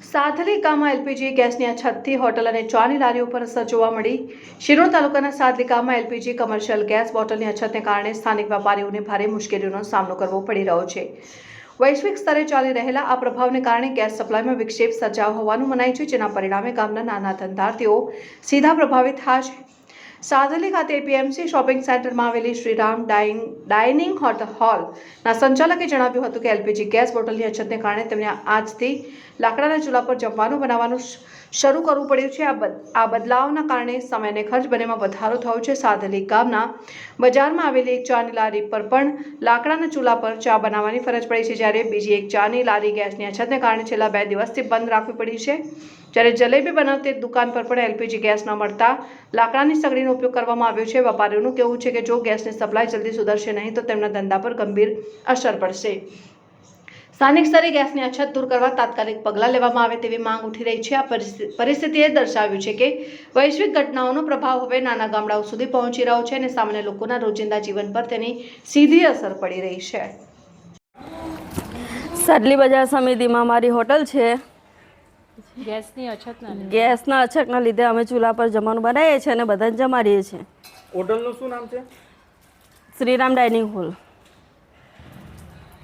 સાધલી ગામમાં એલપીજી ગેસની અછતથી હોટલ અને ચાની લારીઓ પર અસર જોવા મળી। શિનોર તાલુકાના સાધલી ગામમાં એલપીજી કમર્શિયલ ગેસ બોટલની અછતને કારણે સ્થાનિક વેપારીઓને ભારે મુશ્કેલીઓનો સામનો કરવો પડી રહ્યો છે। વૈશ્વિક સ્તરે ચાલી રહેલા આ પ્રભાવને કારણે ગેસ સપ્લાયમાં વિક્ષેપ સર્જાયો હોવાનું મનાય છે, જેના પરિણામે ગામના નાના ધંધાર્થીઓ સીધા પ્રભાવિત થયા છે। સાધલી ખાતે એપીએમસી શોપિંગ સેન્ટરમાં આવેલી શ્રીરામ ડાઇનિંગ હોલના સંચાલકે જણાવ્યું હતું કે એલપીજી ગેસ બોટલની અછતને કારણે તેમને આજથી લાકડાના ચૂલા પર જમવાનું બનાવવાનું શરૂ કરવું પડ્યું છે। આ બદલાવના કારણે સમય અને ખર્ચ બંનેમાં વધારો થયો છે। સાધલી ગામના બજારમાં આવેલી એક ચાની લારી પર પણ લાકડાના ચૂલા પર ચા બનાવવાની ફરજ પડી છે, જ્યારે બીજી એક ચાની લારી ગેસની અછતને કારણે છેલ્લા 2 દિવસથી બંધ રાખવી પડી છે। જ્યારે જલેબી બનાવતી દુકાન પર પણ એલપીજી ગેસ ન મળતા લાકડાની સગડીનો ઉપયોગ કરવામાં આવ્યો છે। વેપારીઓનું કહેવું છે કે જો ગેસની સપ્લાય જલ્દી સુધરશે નહીં તો તેમના ધંધા પર ગંભીર અસર પડશે। સ્થાનિક સ્તરે ગેસની અછત દૂર કરવા તાત્કાલિક પગલાં લેવામાં આવે તેવી માંગ ઉઠી રહી છે। આ પરિસ્થિતિએ દર્શાવ્યું છે કે વૈશ્વિક ઘટનાઓનો પ્રભાવ હવે નાના ગામડાઓ સુધી પહોંચી રહ્યો છે અને સામાન્ય લોકોના રોજિંદા જીવન પર તેની સીધી અસર પડી રહી છે। સાડલી બજાર સમિતિમાં અમારી હોટલ છે। ગેસના અછતના લીધે અમે ચૂલા પર જમવાનું બનાવીએ છીએ અને બધાને જમાડીએ છીએ। હોટલનું શું નામ છે? Shriram dining hall.